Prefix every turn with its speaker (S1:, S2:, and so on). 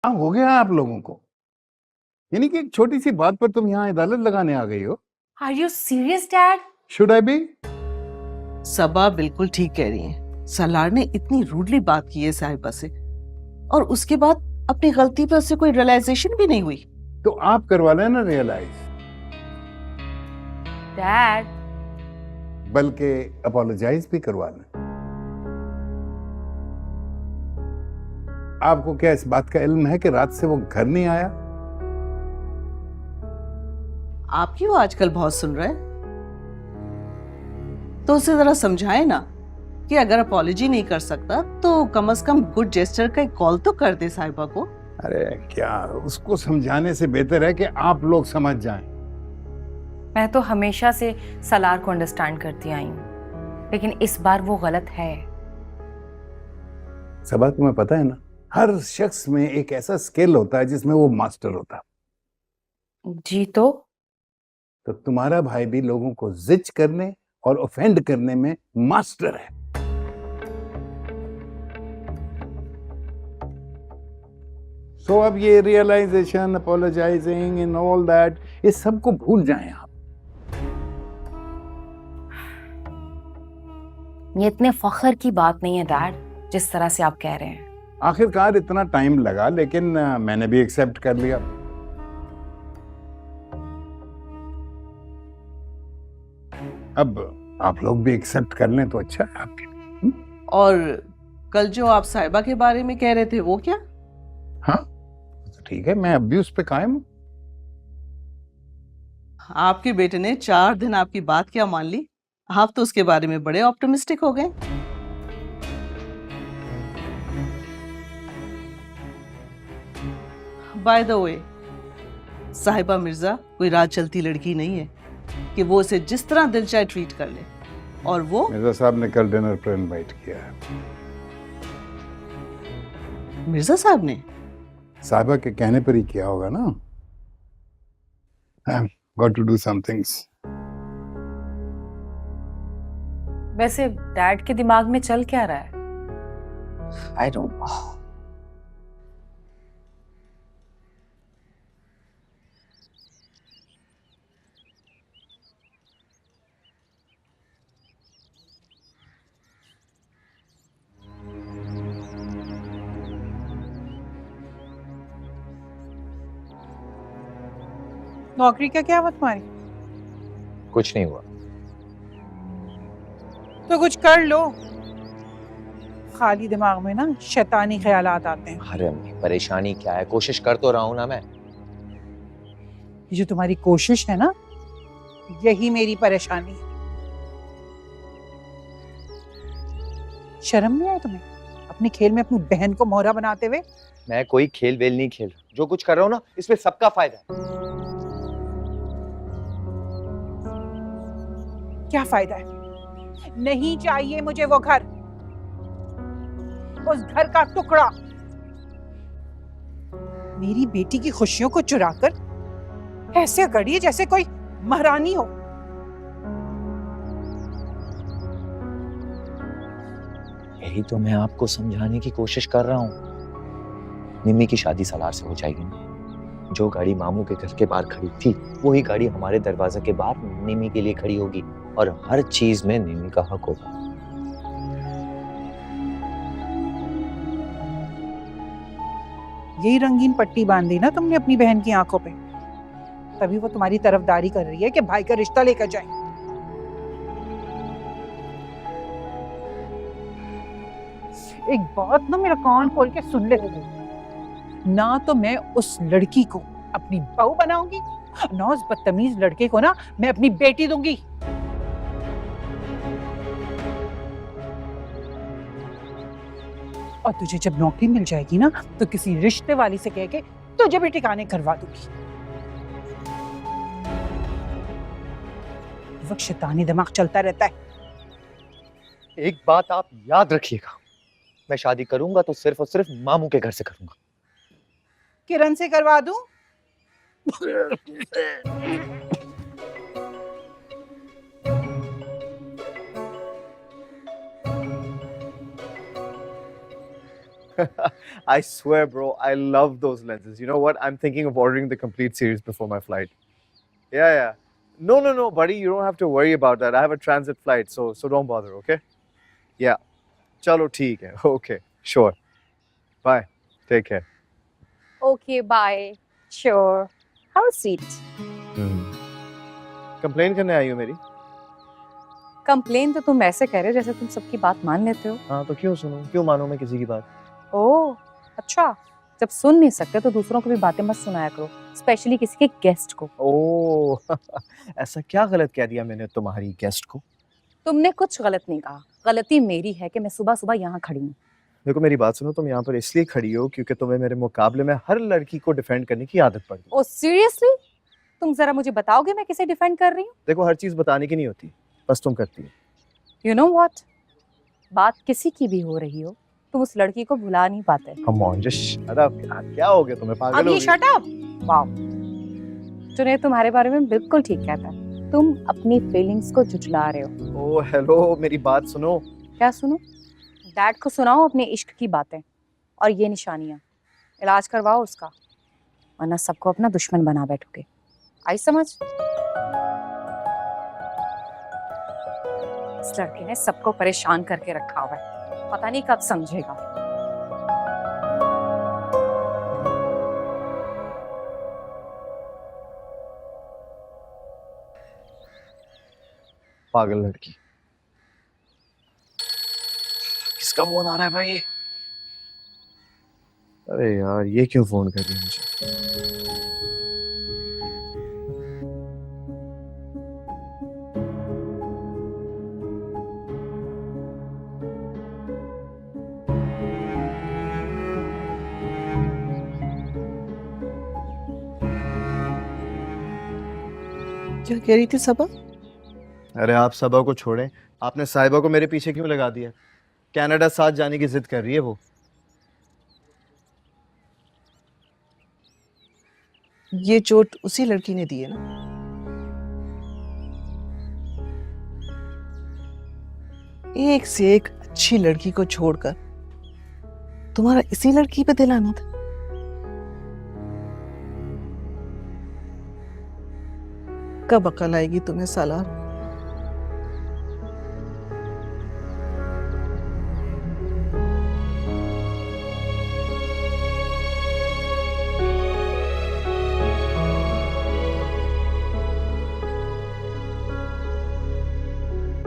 S1: हाँ, हो गया आप लोगों को। यानी कि एक छोटी सी बात पर तुम यहाँ अदालत लगाने आ गई हो।
S2: Are you serious dad?
S1: Should I be?
S3: Saba बिल्कुल ठीक कह रही है। सलार ने इतनी रूडली बात की है साहिबा से, और उसके बाद अपनी गलती पर उसे कोई रियलाइजेशन भी नहीं हुई।
S1: तो आप करवा लेना रियलाइज,
S2: डैड,
S1: बल्कि अपोलोजाइज भी करवा लें। आपको क्या इस बात का इल्म है कि रात से वो घर नहीं आया?
S3: आप क्यों आजकल बहुत सुन रहे हैं? तो उसे जरा समझाए ना कि अगर अपॉलॉजी नहीं कर सकता तो कम से कम गुड जेस्चर का एक कॉल तो कर दे साहिबा को।
S1: अरे क्या, उसको समझाने से बेहतर है कि आप लोग समझ जाएं।
S2: मैं तो हमेशा से सलार को अंडरस्टैंड करती आई हूँ, लेकिन इस बार वो गलत है।
S1: सबा, तुम्हें पता है ना, हर शख्स में एक ऐसा स्किल होता है जिसमें वो मास्टर होता है।
S2: जी
S1: तो तुम्हारा भाई भी लोगों को जिच करने और ऑफेंड करने में मास्टर है। सो अब ये realization, apologizing and all that, ये सबको भूल जाएं आप।
S2: ये इतने फख्र की बात नहीं है डैड, जिस तरह से आप कह रहे हैं।
S1: आखिरकार इतना टाइम लगा, लेकिन मैंने भी एक्सेप्ट कर लिया। अब आप लोग भी एक्सेप्ट कर लें तो अच्छा है आपके लिए।
S3: और कल जो आप साहिबा के बारे में कह रहे थे वो क्या?
S1: हाँ तो ठीक है, मैं अब भी उस पे कायम हूं।
S3: आपके बेटे ने 4 दिन आपकी बात क्या मान ली? आप तो उसके बारे में बड़े ऑप्टिमिस्टिक हो गए। बाय द वे, साहिबा मिर्जा कोई राज चलती लड़की नहीं है कि वो उसे जिस तरह दिल चाहे ट्रीट कर ले। और वो
S1: मिर्जा साहब ने कल डिनर पर इनवाइट किया है।
S3: मिर्जा साहब ने?
S1: साहिबा के कहने पर ही किया होगा ना। I've got to do some things.
S2: वैसे डैड के दिमाग में चल क्या रहा है?
S3: I don't know.
S4: नौकरी का क्या हुआ तुम्हारी?
S5: कुछ नहीं हुआ।
S4: तो कुछ कर लो। खाली दिमाग में ना शैतानी ख्यालात आते हैं।
S5: अरे अम्मी, परेशानी क्या है? कोशिश कर तो रहा हूं ना मैं।
S4: ये जो तुम्हारी कोशिश है ना, यही मेरी परेशानी है। शर्म नहीं आई तुम्हें अपने खेल में अपनी बहन को मोहरा बनाते हुए?
S5: मैं कोई खेल वेल नहीं खेल रहा। जो कुछ कर रहा हूं ना, इसमें सबका फायदा है।
S4: क्या फायदा है? नहीं चाहिए मुझे वो घर, उस घर का टुकड़ा। मेरी बेटी की खुशियों को चुराकर ऐसे गढ़ी जैसे कोई महारानी हो।
S5: यही तो मैं आपको समझाने की कोशिश कर रहा हूँ। निम्मी की शादी सलार से हो जाएगी ना। जो गाड़ी मामू के घर के बाहर खड़ी थी, वही गाड़ी हमारे दरवाजे के बाहर निम्मी के लिए खड़ी होगी, और हर चीज में निम्मी का हक होगा।
S4: यही रंगीन पट्टी बांधी ना तुमने अपनी बहन की आंखों पे, तभी वो तुम्हारी तरफदारी कर रही है कि भाई का रिश्ता लेकर जाए। एक बात ना मेरा कान खोल के सुन ले, ना तो मैं उस लड़की को अपनी बहू बनाऊंगी, ना उस बदतमीज लड़के को ना मैं अपनी बेटी दूंगी। और तुझे जब नौकरी मिल जाएगी ना, तो किसी रिश्ते वाली से कह के तुझे भी ठिकाने करवा दूंगी। वक्त शैतानी दिमाग चलता रहता है।
S5: एक बात आप याद रखिएगा, मैं शादी करूंगा तो सिर्फ और सिर्फ मामू के घर से करूंगा।
S4: किरण से करवा दूं?
S6: I swear, bro, I love those lenses. You know what? I'm thinking of ordering the complete series before my flight. Yeah, yeah. No, buddy, you don't have to worry about that. I have a transit flight, so don't bother, okay? Yeah. Chalo, theek hai. Okay, sure. Bye. Take care.
S2: Okay, bye. Sure. How sweet.
S6: Complain करने आई हो मेरी?
S2: Complain तो तुम ऐसे कह रहे हो जैसे तुम सबकी बात मान लेते हो।
S6: हाँ, तो क्यों सुनूं? क्यों मानूं मैं किसी की बात?
S2: ओह, अच्छा। जब सुन नहीं सकते तो दूसरों को भी बातें मत सुनाया करो, स्पेशली किसी के गेस्ट को।
S6: ओह, ऐसा क्या गलत कह दिया मैंने तुम्हारी गेस्ट को?
S2: तुमने कुछ गलत नहीं कहा। गलती मेरी है कि मैं सुबह-सुबह यहाँ खड़ी हूँ।
S6: देखो मेरी बात सुनो, तुम यहाँ पर इसलिए खड़ी हो क्योंकि तुम्हें मेरे मुकाबले में हर लड़की को डिफेंड करने की आदत पड़ गई।
S2: Oh seriously? तुम जरा मुझे बताओगे मैं किसे डिफेंड कर रही हूँ?
S6: देखो हर चीज बताने की नहीं होती, बस तुम करती हो।
S2: You know what? बात किसी की भी हो रही हो, तुम उस लड़की को भुला नहीं पाते।
S6: Come on, just shut up यार, क्या हो गया तुम्हें? पागल
S2: अब
S6: हो
S2: ये
S6: गई?
S2: Shut up. वाओ। जुनैद तुम्हारे बारे में बिल्कुल ठीक कहता है। तुम अपनी फीलिंग्स को झुठला रहे हो।
S6: ओह हेलो, मेरी बात सुनो।
S2: क्या सुनो? डैड को सुनाओ अपने इश्क की बातें और ये निशानियां। इलाज करवाओ उसका, वरना सबको अपना दुश्मन बना बैठोगे। आई समझ? इस लड़के ने सबको परेशान करके रखा हुआ है, पता नहीं कब समझेगा।
S6: पागल लड़की। किसका फोन आ रहा है भाई? अरे यार, ये क्यों फोन कर रही है मुझे?
S3: क्या कह रही थी सबा?
S6: अरे आप सबा को छोड़ें, आपने साहिबा को मेरे पीछे क्यों लगा दिया? कनाडा साथ जाने की जिद कर रही है वो।
S3: ये चोट उसी लड़की ने दी है ना? एक से एक अच्छी लड़की को छोड़कर तुम्हारा इसी लड़की पे दिल आना था। कब अकल आएगी तुम्हें सालार?